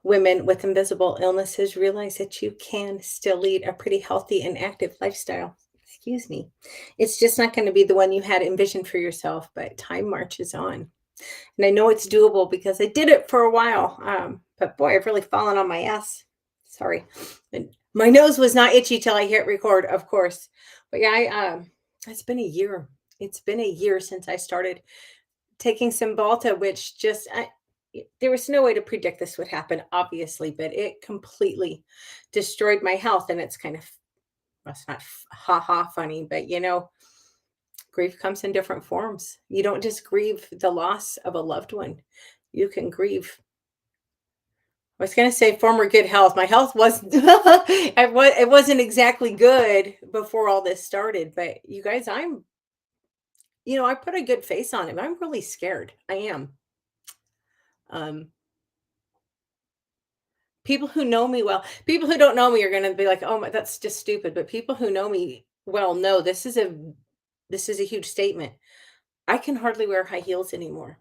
women with invisible illnesses realize that you can still lead a pretty healthy and active lifestyle. Excuse me. It's just not going to be the one you had envisioned for yourself, but time marches on. And I know it's doable because I did it for a while. But boy, I've really fallen on my ass. Sorry. And my nose was not itchy till I hit record, of course. But yeah, it's been a year. It's been a year since I started taking Cymbalta, which there was no way to predict this would happen, obviously, but it completely destroyed my health. And it's kind of, well, it's not ha ha funny, but grief comes in different forms. You don't just grieve the loss of a loved one. You can grieve. I was going to say former good health. My health was it wasn't exactly good before all this started, but you guys, I put a good face on it. I'm really scared. I am. Um People who know me well, people who don't know me are going to be like, "Oh my, that's just stupid." But people who know me well know this is a huge statement. I can hardly wear high heels anymore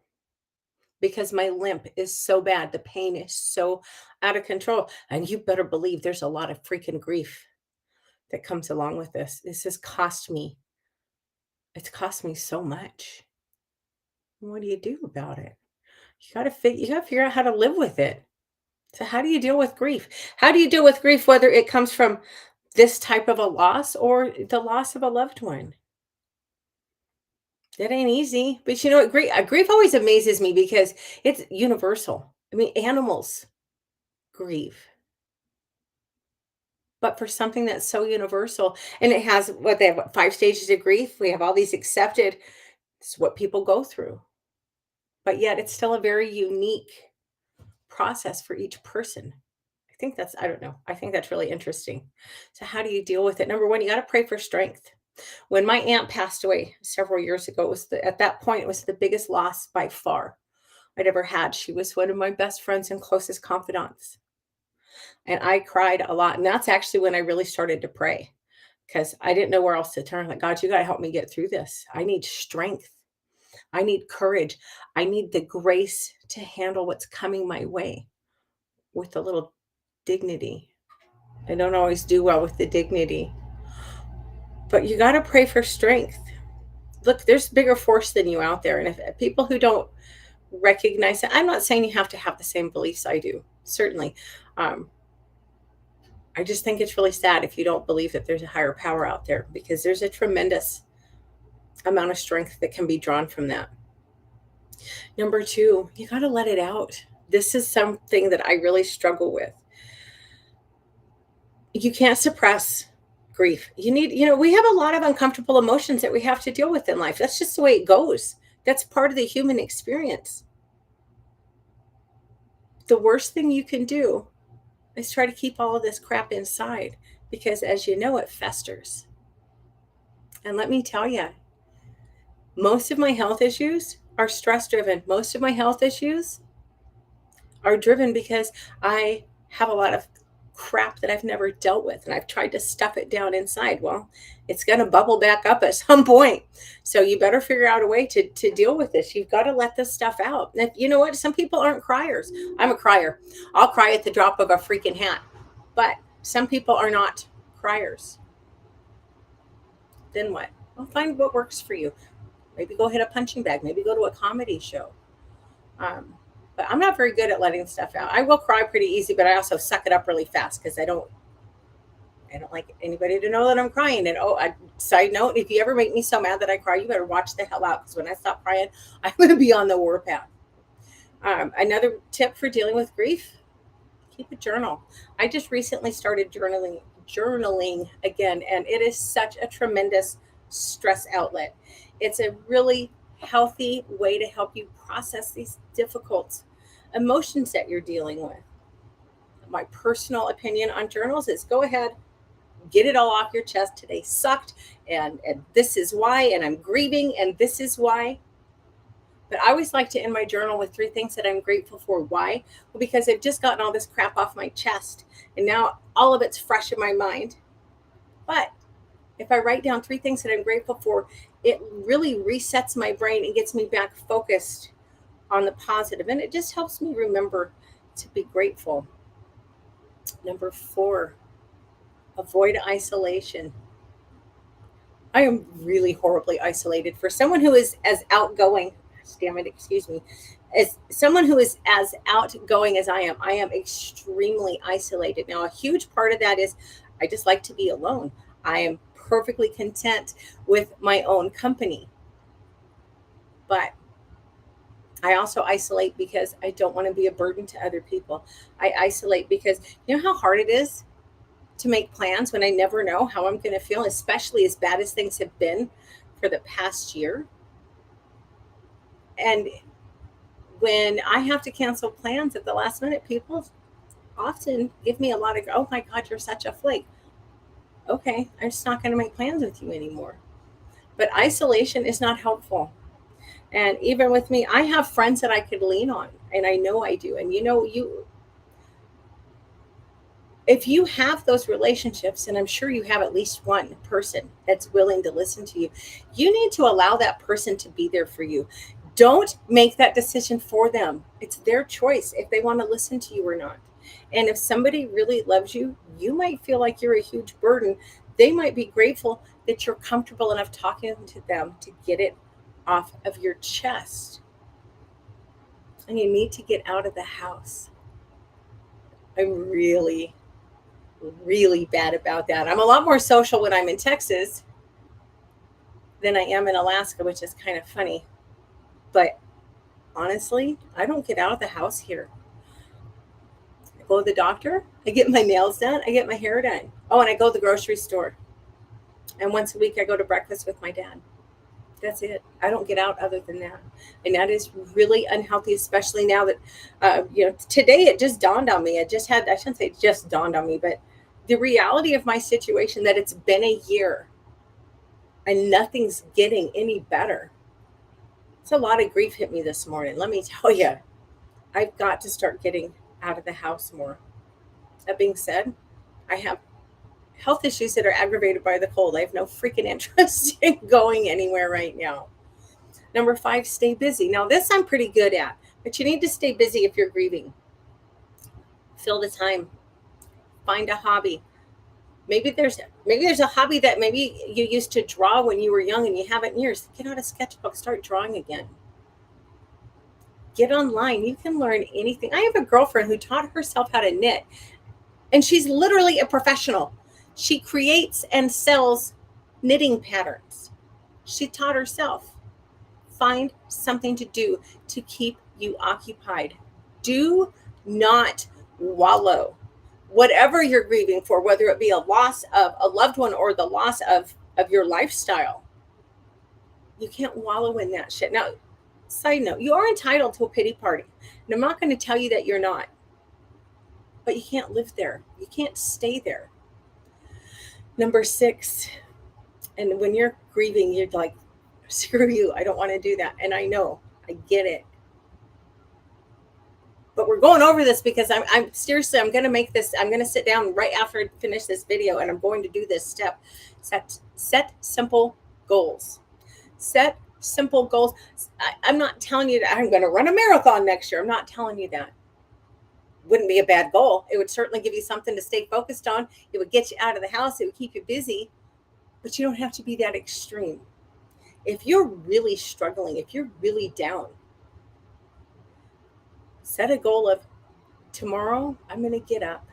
because my limp is so bad. The pain is so out of control. And you better believe there's a lot of freaking grief that comes along with this. This has cost me. It's cost me so much. What do you do about it? You got to figure out how to live with it. So how do you deal with grief? How do you deal with grief whether it comes from this type of a loss or the loss of a loved one? That ain't easy. But you know what? Grief always amazes me because it's universal. I mean, animals grieve. But for something that's so universal, and it has what they have, what, 5 stages of grief. We have all these accepted. It's what people go through. But yet it's still a very unique process for each person. I don't know. I think that's really interesting. So how do you deal with it? Number one, you got to pray for strength. When my aunt passed away several years ago, at that point, it was the biggest loss by far I'd ever had. She was one of my best friends and closest confidants. And I cried a lot. And that's actually when I really started to pray because I didn't know where else to turn. Like, God, you got to help me get through this. I need strength. I need courage. I need the grace to handle what's coming my way with a little dignity. I don't always do well with the dignity, but you got to pray for strength. Look, there's bigger force than you out there. And if people who don't recognize it, I'm not saying you have to have the same beliefs I do, certainly. Um, I just think it's really sad if you don't believe that there's a higher power out there because there's a tremendous amount of strength that can be drawn from that. Number two, you got to let it out. This is something that I really struggle with. You can't suppress grief. We have a lot of uncomfortable emotions that we have to deal with in life. That's just the way it goes. That's part of the human experience. The worst thing you can do is try to keep all of this crap inside because, as you know, it festers. And let me tell you, most of my health issues are stress driven. Most of my health issues are driven because I have a lot of crap that I've never dealt with and I've tried to stuff it down inside. Well, it's going to bubble back up at some point. So you better figure out a way to deal with this. You've got to let this stuff out. And you know what? Some people aren't criers. I'm a crier. I'll cry at the drop of a freaking hat. But some people are not criers. Then what? Well, find what works for you. Maybe go hit a punching bag. Maybe go to a comedy show. Um, but I'm not very good at letting stuff out. I will cry pretty easy, but I also suck it up really fast because I don't like anybody to know that I'm crying. And side note, if you ever make me so mad that I cry, you better watch the hell out because when I stop crying, I'm going to be on the warpath. Another tip for dealing with grief: keep a journal. I just recently started journaling again, and it is such a tremendous stress outlet. It's a really healthy way to help you process these difficult emotions that you're dealing with. My personal opinion on journals is go ahead, get it all off your chest. Today sucked, and this is why, and I'm grieving, and this is why. But I always like to end my journal with 3 things that I'm grateful for. Why? Well, because I've just gotten all this crap off my chest, and now all of it's fresh in my mind. But if I write down 3 things that I'm grateful for, it really resets my brain and gets me back focused on the positive. And it just helps me remember to be grateful. Number 4, avoid isolation. I am really horribly isolated. For someone who is as outgoing, damn it, excuse me, as someone who is as outgoing as I am extremely isolated. Now, a huge part of that is I just like to be alone. I am perfectly content with my own company. But I also isolate because I don't want to be a burden to other people. I isolate because you know how hard it is to make plans when I never know how I'm going to feel, especially as bad as things have been for the past year. And when I have to cancel plans at the last minute, people often give me a lot of, oh my God, you're such a flake. Okay, I'm just not going to make plans with you anymore. But isolation is not helpful. And even with me, I have friends that I could lean on, and I know I do. And you know, if you have those relationships, and I'm sure you have at least one person that's willing to listen to you, you need to allow that person to be there for you. Don't make that decision for them. It's their choice if they want to listen to you or not. And if somebody really loves you, you might feel like you're a huge burden. They might be grateful that you're comfortable enough talking to them to get it off of your chest. And you need to get out of the house. I'm really bad about that. I'm a lot more social when I'm in Texas than I am in Alaska, which is kind of funny. But honestly, I don't get out of the house here. I go to the doctor, I get my nails done, I get my hair done. Oh, and I go to the grocery store. And once a week, I go to breakfast with my dad. That's it. I don't get out other than that. And that is really unhealthy, especially now that, today it just dawned on me. I shouldn't say it just dawned on me, but the reality of my situation that it's been a year and nothing's getting any better. It's a lot of grief hit me this morning. Let me tell you, I've got to start getting out of the house more. That being said, I have health issues that are aggravated by the cold. I have no freaking interest in going anywhere right now. Number 5, stay busy. Now, this I'm pretty good at, but you need to stay busy if you're grieving. Fill the time. Find a hobby. Maybe there's a hobby that maybe you used to draw when you were young and you haven't in years. Get out a sketchbook, start drawing again. Get online. You can learn anything. I have a girlfriend who taught herself how to knit, and she's literally a professional. She creates and sells knitting patterns. She taught herself. Find something to do to keep you occupied. Do not wallow. Whatever you're grieving for, whether it be a loss of a loved one or the loss of your lifestyle, you can't wallow in that shit. Now, side note, you are entitled to a pity party. And I'm not going to tell you that you're not, but you can't live there. You can't stay there. Number 6, and when you're grieving, you're like, screw you. I don't want to do that. And I know, I get it. But we're going over this because I'm seriously, I'm going to make this, I'm going to sit down right after I finish this video and I'm going to do this step. Set simple goals. Set simple goals. I'm not telling you that I'm going to run a marathon next year. I'm not telling you that. Wouldn't be a bad goal. It would certainly give you something to stay focused on. It would get you out of the house. It would keep you busy, but you don't have to be that extreme. If you're really struggling, if you're really down, set a goal of tomorrow, I'm going to get up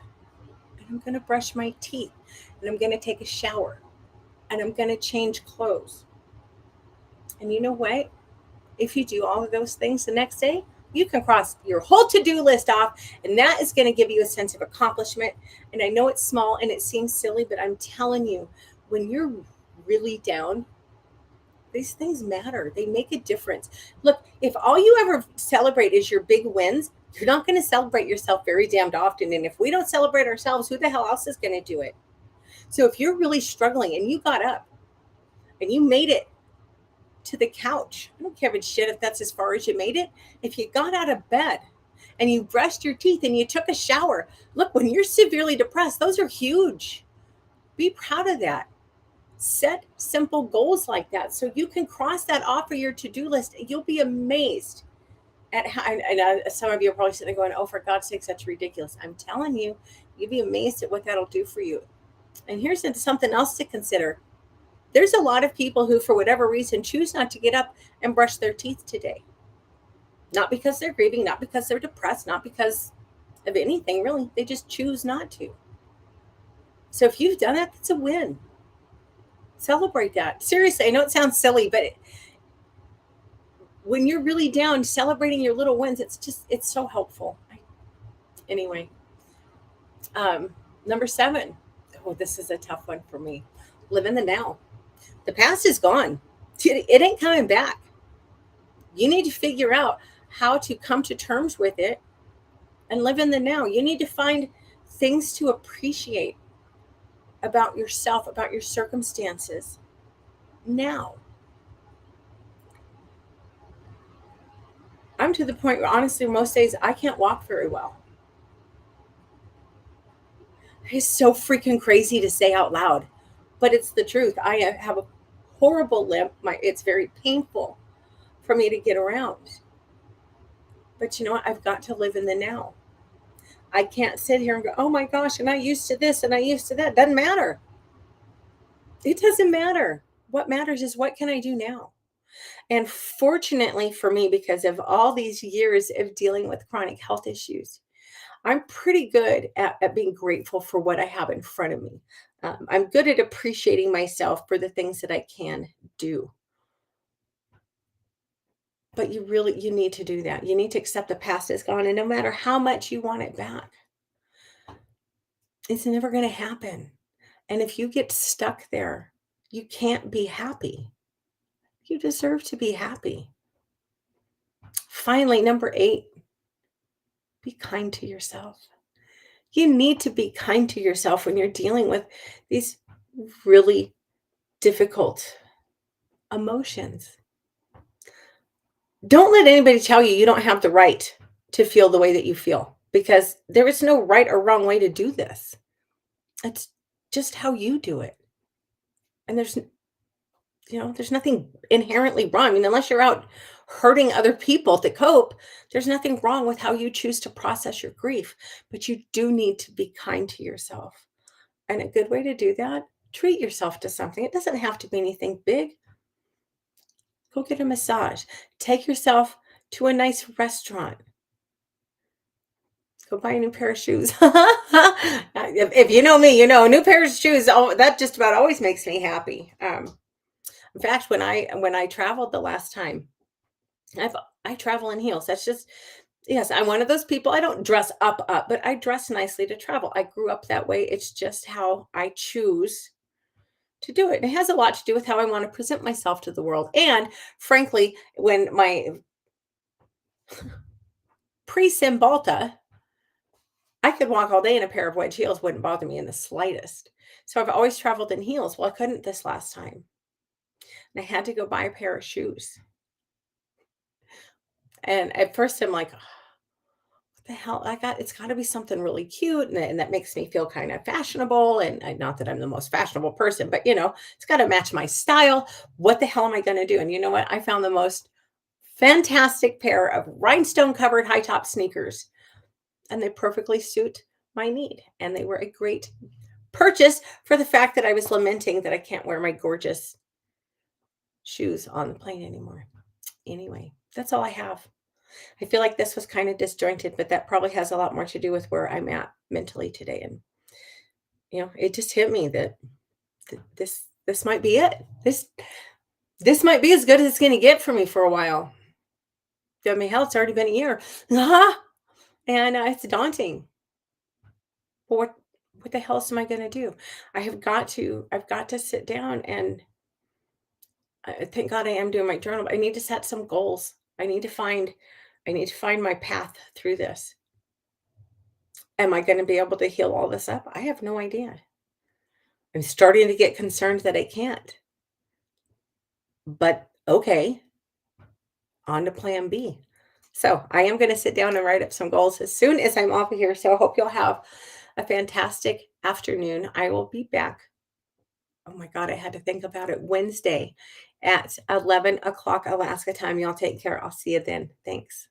and I'm going to brush my teeth and I'm going to take a shower and I'm going to change clothes. And you know what? If you do all of those things the next day, you can cross your whole to-do list off, and that is going to give you a sense of accomplishment. And I know it's small and it seems silly, but I'm telling you, when you're really down, these things matter. They make a difference. Look, if all you ever celebrate is your big wins, you're not going to celebrate yourself very damned often. And if we don't celebrate ourselves, who the hell else is going to do it? So if you're really struggling and you got up and you made it to the couch, I don't care a shit if that's as far as you made it. If you got out of bed and you brushed your teeth and you took a shower, look, when you're severely depressed, those are huge. Be proud of that. Set simple goals like that so you can cross that off of your to-do list. You'll be amazed Some of you are probably sitting there going, "Oh, for God's sake, that's ridiculous." I'm telling you, you'd be amazed at what that'll do for you. And here's something else to consider. There's a lot of people who, for whatever reason, choose not to get up and brush their teeth today. Not because they're grieving, not because they're depressed, not because of anything really. They just choose not to. So if you've done that, that's a win. Celebrate that. Seriously, I know it sounds silly, but when you're really down, celebrating your little wins, it's so helpful. Anyway, number 7. Oh, this is a tough one for me. Live in the now. The past is gone. It ain't coming back. You need to figure out how to come to terms with it and live in the now. You need to find things to appreciate about yourself, about your circumstances now. I'm to the point where honestly, most days I can't walk very well. It's so freaking crazy to say out loud, but it's the truth. I have a horrible limp. It's very painful for me to get around. But you know what? I've got to live in the now. I can't sit here and go, oh my gosh, and I used to this and I used to that. Doesn't matter. It doesn't matter. What matters is what can I do now? And fortunately for me, because of all these years of dealing with chronic health issues, I'm pretty good at being grateful for what I have in front of me. I'm good at appreciating myself for the things that I can do. But you need to do that. You need to accept the past is gone. And no matter how much you want it back, it's never going to happen. And if you get stuck there, you can't be happy. You deserve to be happy. Finally, number 8, be kind to yourself. You need to be kind to yourself when you're dealing with these really difficult emotions. Don't let anybody tell you you don't have the right to feel the way that you feel, because there is no right or wrong way to do this. It's just how you do it. And there's nothing inherently wrong. I mean, unless you're out hurting other people to cope, there's nothing wrong with how you choose to process your grief. But you do need to be kind to yourself. And a good way to do that, treat yourself to something. It doesn't have to be anything big. Go get a massage. Take yourself to a nice restaurant. Go buy a new pair of shoes. If you know me, you know a new pair of shoes. Oh, that just about always makes me happy. In fact, when I traveled the last time, I've I travel in heels. That's just yes. I'm one of those people. I don't dress up, but I dress nicely to travel. I grew up that way. It's just how I choose to do it. And it has a lot to do with how I want to present myself to the world. And frankly, when my pre-Cymbalta, I could walk all day in a pair of wedge heels, wouldn't bother me in the slightest. So I've always traveled in heels. Well, I couldn't this last time. And I had to go buy a pair of shoes. And at first I'm like, what the hell? It's got to be something really cute. And that makes me feel kind of fashionable. And not that I'm the most fashionable person, but it's got to match my style. What the hell am I going to do? And you know what? I found the most fantastic pair of rhinestone covered high top sneakers, and they perfectly suit my need. And they were a great purchase for the fact that I was lamenting that I can't wear my gorgeous shoes on the plane anymore. Anyway, that's all I have. I feel like this was kind of disjointed, but that probably has a lot more to do with where I'm at mentally today. And it just hit me that this might be it. This might be as good as it's going to get for me for a while. I mean, hell, it's already been a year, and it's daunting. But what the hell else am I going to do? I've got to sit down and thank God I am doing my journal. But I need to set some goals. I need to find my path through this. Am I going to be able to heal all this up? I have no idea. I'm starting to get concerned that I can't. But okay, on to plan B. So I am going to sit down and write up some goals as soon as I'm off of here. So I hope you'll have a fantastic afternoon. I will be back. Oh my God, I had to think about it. Wednesday at 11 o'clock Alaska time. Y'all take care. I'll see you then. Thanks.